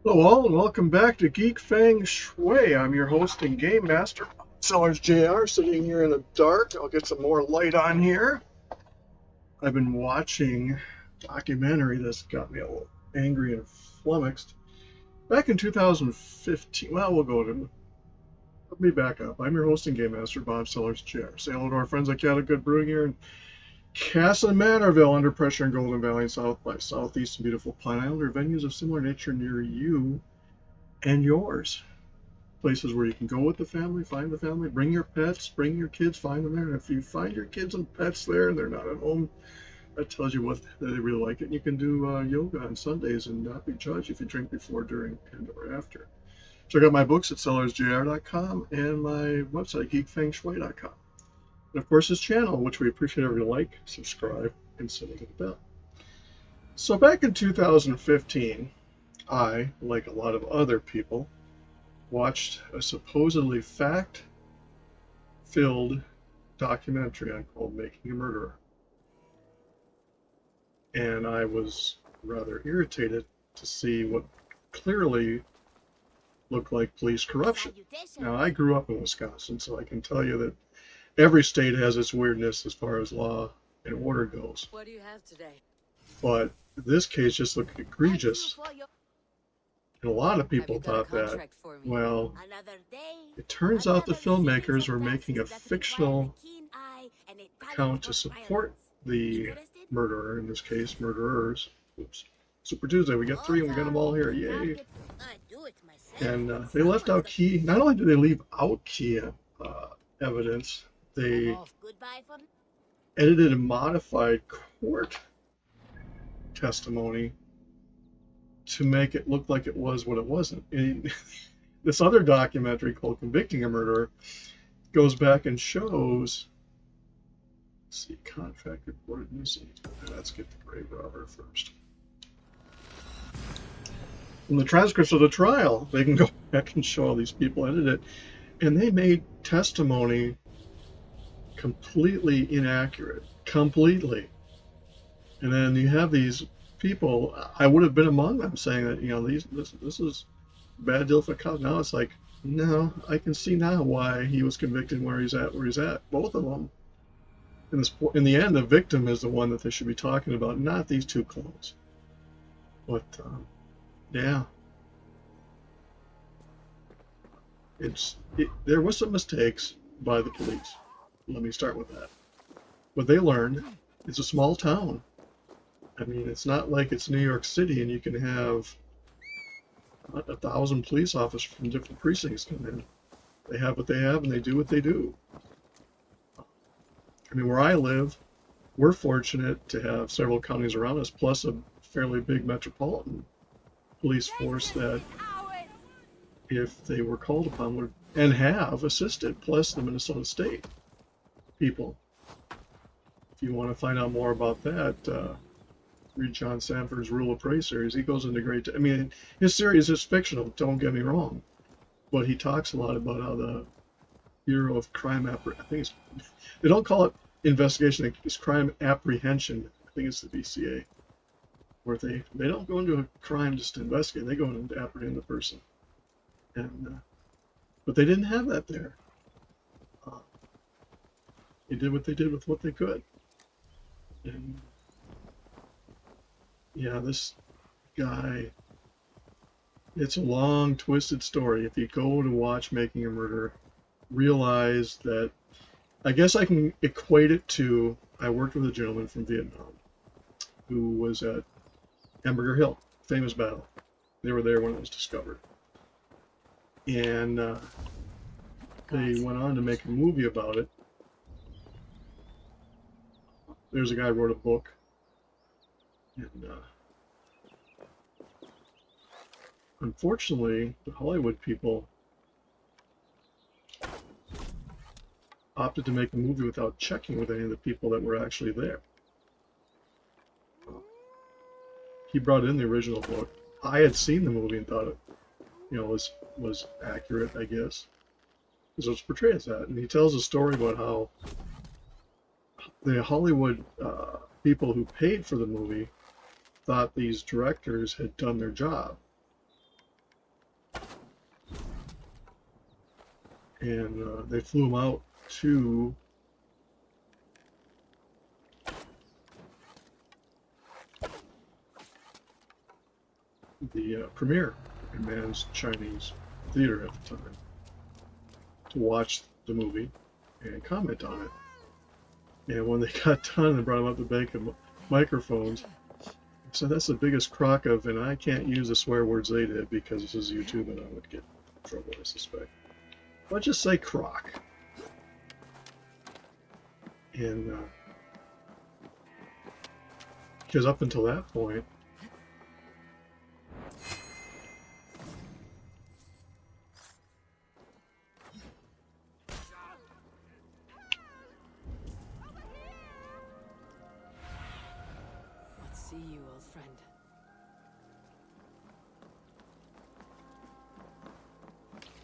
Hello all, and welcome back to Geek, Feng, Shui. I'm your host and game master, Sellers JR, sitting here in the dark. I'll get some more light on here. I've been watching a documentary that's got me a little angry and flummoxed. Back in 2015, let me back up. I'm your host and game master, Bob Sellers JR. Say hello to our friends at Cat Good Brewing here in Castle Manorville, under pressure in Golden Valley, and South by Southeast and beautiful Pine Island, are venues of similar nature near you and yours. Places where you can go with the family, find the family, bring your pets, bring your kids, find them there. And if you find your kids and pets there and they're not at home, that tells you what they really like it. And you can do yoga on Sundays and not be judged if you drink before, during, and or after. Check out my books at sellersjr.com and my website, geekfengshui.com. And of course, this channel, which we appreciate everybody like, subscribe, and hit the bell. So back in 2015, I, like a lot of other people, watched a supposedly fact-filled documentary called Making a Murderer. And I was rather irritated to see what clearly looked like police corruption. Now, I grew up in Wisconsin, so I can tell you that every state has its weirdness as far as law and order goes. What do you have today? But this case just looked egregious. And a lot of people thought that, well, it turns out the filmmakers were making a fictional account to support the murderer, in this case, murderers. Oops. Super Tuesday, we got 3 and we got them all here, yay. And they left out key, not only did they leave out key evidence, they edited and modified court testimony to make it look like it was what it wasn't. And this other documentary called Convicting a Murderer goes back and shows, let's see, contract reported missing. Let's get the grave robber first. In the transcripts of the trial, they can go back and show all these people edited it, and they made testimony completely inaccurate, completely. And then you have these people, I would have been among them, saying that, you know, this is a bad deal for cops. Now it's like, no, I can see now why he was convicted where he's at, both of them. In the end, the victim is the one that they should be talking about, not these two clones. But yeah, there was some mistakes by the police. Let me start with that. But they learned. It's a small town. I mean, it's not like it's New York City and you can have 1,000 police officers from different precincts come in. They have what they have and they do what they do. I mean, where I live, we're fortunate to have several counties around us, plus a fairly big metropolitan police force that, if they were called upon, would and have assisted, plus the Minnesota State people. If you want to find out more about that, read John Sanford's Rule of Prey series. He goes into great... I mean, his series is fictional, don't get me wrong. But he talks a lot about how the Bureau of Crime they don't call it investigation, it's crime apprehension. I think it's the BCA. Where they don't go into a crime just to investigate, they go in to apprehend the person. And but they didn't have that there. They did what they did with what they could. And yeah, this guy, it's a long, twisted story. If you go to watch Making a Murderer, realize that, I guess I can equate it to, I worked with a gentleman from Vietnam who was at Hamburger Hill, famous battle. They were there when it was discovered. And they went on to make a movie about it. There's a guy who wrote a book. And unfortunately, the Hollywood people opted to make a movie without checking with any of the people that were actually there. He brought in the original book. I had seen the movie and thought it, was accurate, I guess, because it was portrayed as that. And he tells a story about how the Hollywood people who paid for the movie thought these directors had done their job. and they flew him out to the premiere in Mann's Chinese Theater at the time to watch the movie and comment on it. And when they got done and brought him up the bank of microphones, so that's the biggest crock of, and I can't use the swear words they did because this is YouTube and I would get in trouble, I suspect. Let's just say crock. And because up until that point, See you, old friend.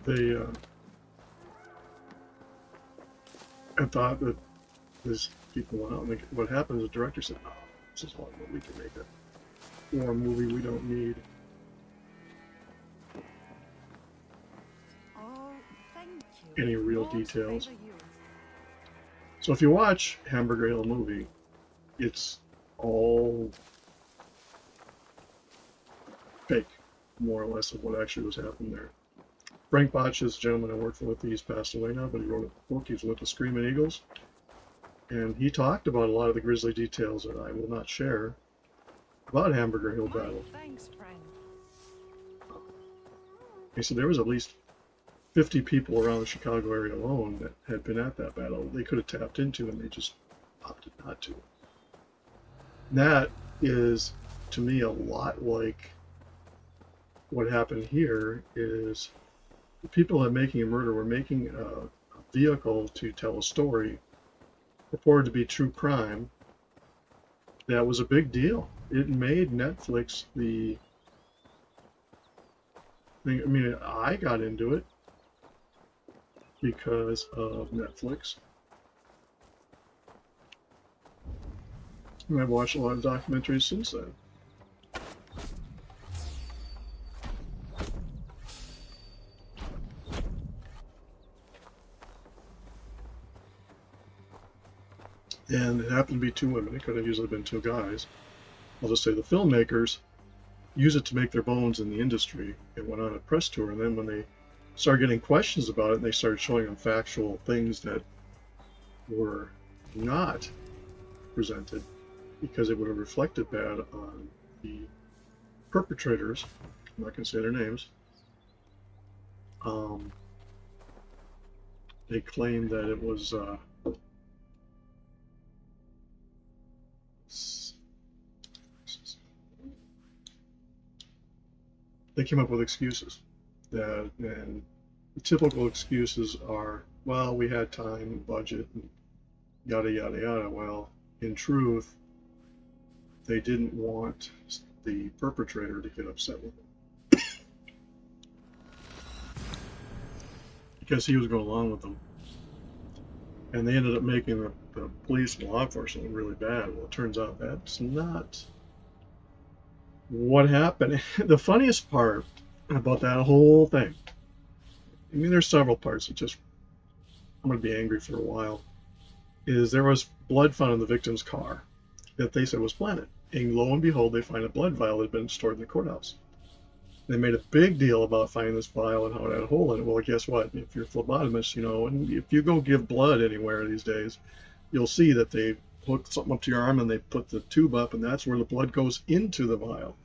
they I thought that these people went out and what happened is the director said, "Oh, this is Hollywood. We can make a war movie we don't need." Oh, thank you. Any real Lord details. favor you. So if you watch Hamburger Hill movie, it's all fake, more or less, of what actually was happening there. Frank Botch is a gentleman I worked with. He's passed away now, but he wrote a book. He's with the Screaming Eagles. And he talked about a lot of the grisly details that I will not share about Hamburger Hill My battle. thanks, friend. He said there was at least 50 people around the Chicago area alone that had been at that battle. They could have tapped into, and they just opted not to. And that is, to me, a lot like what happened here. Is the people that are making a murder were making a vehicle to tell a story purported to be true crime. That was a big deal. It made Netflix the thing. I mean, I got into it because of Netflix. And I've watched a lot of documentaries since then. And it happened to be two women. It could have easily been two guys. I'll just say the filmmakers use it to make their bones in the industry. It went on a press tour, and then when they started getting questions about it, and they started showing them factual things that were not presented because it would have reflected bad on the perpetrators. I'm not going to say their names. They claimed that it was they came up with excuses that, and the typical excuses are, well, we had time, budget, and yada yada yada. Well, in truth, they didn't want the perpetrator to get upset with them because he was going along with them, and they ended up making the police and law enforcement look really bad. Well, it turns out that's not what happened. The funniest part about that whole thing, I mean, there's several parts. It's just, I'm going to be angry for a while, is there was blood found in the victim's car that they said was planted. And lo and behold, they find a blood vial that had been stored in the courthouse. They made a big deal about finding this vial and how it had a hole in it. Well, guess what? If you're a phlebotomist, you know, and if you go give blood anywhere these days, you'll see that they hook something up to your arm and they put the tube up, and that's where the blood goes into the vial.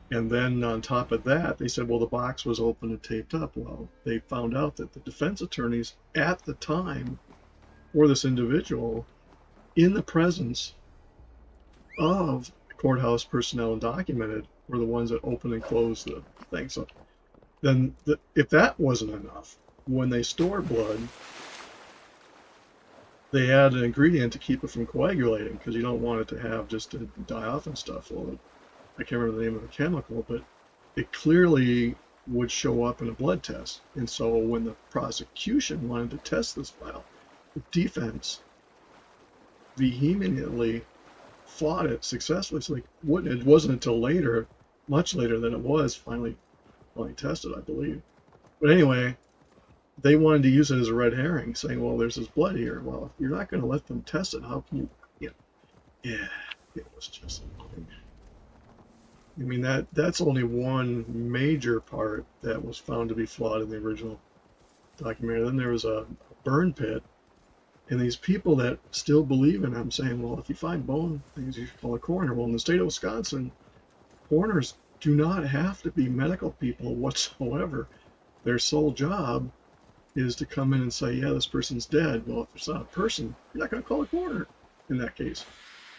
And then on top of that, they said, well, the box was open and taped up. Well, they found out that the defense attorneys at the time for this individual, in the presence of courthouse personnel and documented, were the ones that opened and closed the thing. So then if that wasn't enough, when they store blood, they add an ingredient to keep it from coagulating, because you don't want it to have just to die off and stuff. Well, I can't remember the name of the chemical, but it clearly would show up in a blood test. And so when the prosecution wanted to test this vial, the defense vehemently fought it successfully. So it wasn't until later, much later than it was, finally tested, I believe. But anyway, they wanted to use it as a red herring, saying, well, there's this blood here. Well, if you're not going to let them test it, how can you, you know, yeah, it was just annoying. I mean, that's only one major part that was found to be flawed in the original documentary. Then there was a burn pit, and these people that still believe in them saying, well, if you find bone things, you should call a coroner. Well, in the state of Wisconsin, coroners do not have to be medical people whatsoever. Their sole job is to come in and say, yeah, this person's dead. Well, if it's not a person, you're not going to call a coroner in that case.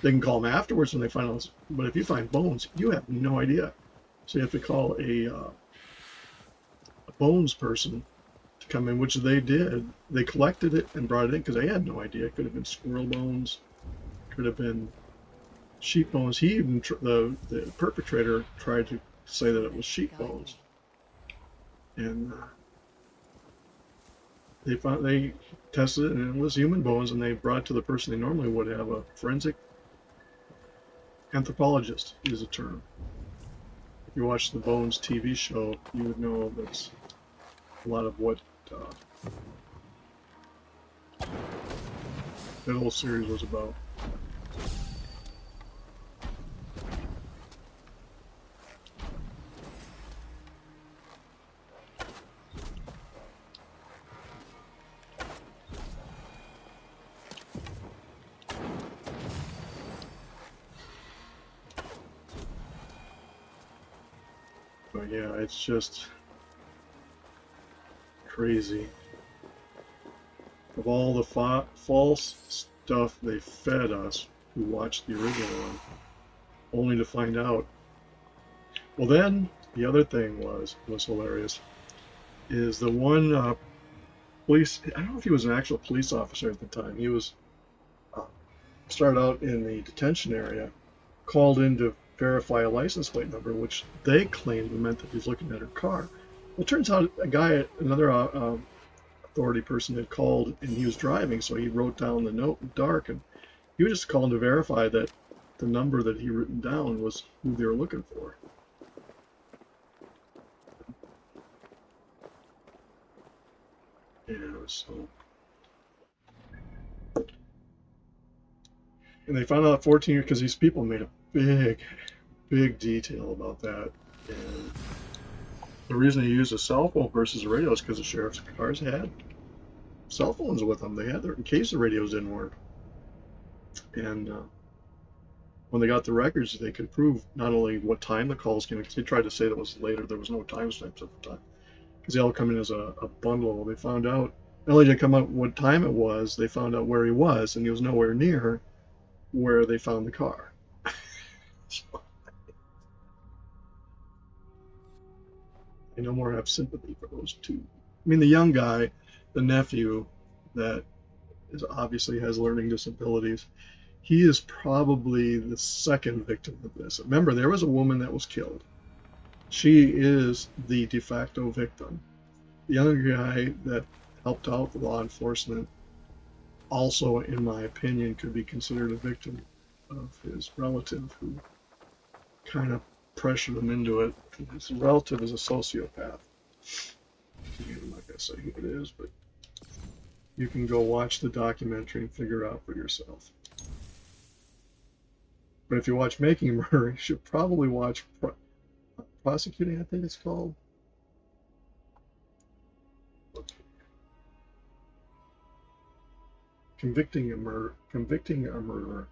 They can call them afterwards when they find out. But if you find bones, you have no idea. So you have to call a bones person to come in, which they did. They collected it and brought it in because they had no idea. It could have been squirrel bones, could have been sheep bones. He even the perpetrator tried to say that it was sheep bones, and they tested it and it was human bones, and they brought it to the person they normally would have. A forensic anthropologist is a term. If you watch the Bones TV show, you would know that's a lot of what that whole series was about. But yeah, it's just crazy. Of all the false stuff they fed us who watched the original one, only to find out. Well, then the other thing was hilarious. Is the one police? I don't know if he was an actual police officer at the time. He was started out in the detention area, called in to verify a license plate number, which they claimed meant that he was looking at her car. Well, it turns out another authority person had called and he was driving, so he wrote down the note in dark, and he was just calling to verify that the number that he written down was who they were looking for. And it was so. And they found out 14 years because these people made a big detail about that. And the reason they used a cell phone versus a radio is because the sheriff's cars had cell phones with them. They had their in case the radios didn't work. And when they got the records, they could prove not only what time the calls came, because they tried to say that it was later. There was no timestamps at the time, because they all come in as a bundle. They found out not only did it come out what time it was, they found out where he was, and he was nowhere near where they found the car. So, I no more have sympathy for those two. I mean, the young guy, the nephew, that is obviously has learning disabilities, he is probably the second victim of this. Remember, there was a woman that was killed. She is the de facto victim. The younger guy that helped out the law enforcement also, in my opinion, could be considered a victim of his relative who kind of pressured him into it. His relative is a sociopath. I'm not going to say who it is, but you can go watch the documentary and figure it out for yourself. But if you watch Making a Murder, you should probably watch Prosecuting, I think it's called. Convicting a murderer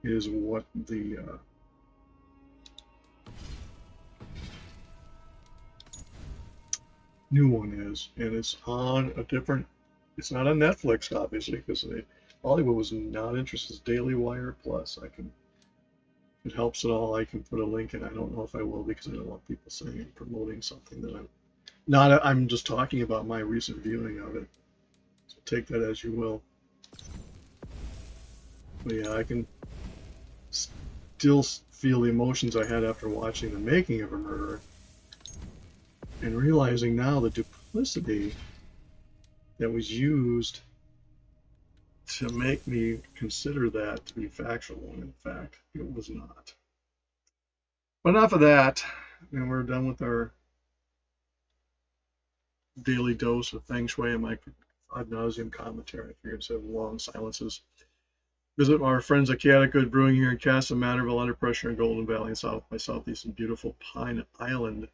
is what the new one is, and it's on a different. It's not on Netflix, obviously, because Hollywood was not interested. It's Daily Wire Plus. If it helps at all, I can put a link in. I don't know if I will because I don't want people saying I'm promoting something that I'm not. I'm just talking about my recent viewing of it. So take that as you will. But yeah, I can still feel the emotions I had after watching The Making of a Murderer and realizing now the duplicity that was used to make me consider that to be factual, when in fact it was not. But enough of that, and we're done with our daily dose of Feng Shui and my ad nauseum commentary. I figured instead of long silences. Visit our friends at Chaotic Good Brewing here in Casa, Manorville, Under Pressure, in Golden Valley, and South by Southeast, and beautiful Pine Island,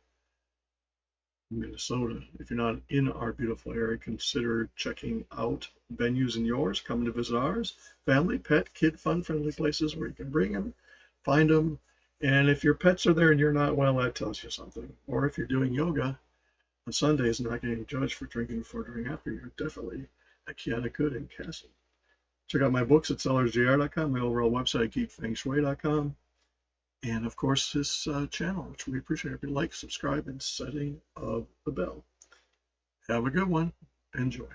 Minnesota. If you're not in our beautiful area, consider checking out venues in yours, coming to visit ours. Family, pet, kid, fun-friendly places where you can bring them, find them. And if your pets are there and you're not, well, that tells you something. Or if you're doing yoga on Sundays and not getting judged for drinking before, during, after, you're definitely at Chaotic Good in Castle. Check out my books at sellersjr.com, my overall website, geekfengshui.com. And of course, this channel, which we appreciate. If you like, subscribe, and setting of the bell. Have a good one. Enjoy.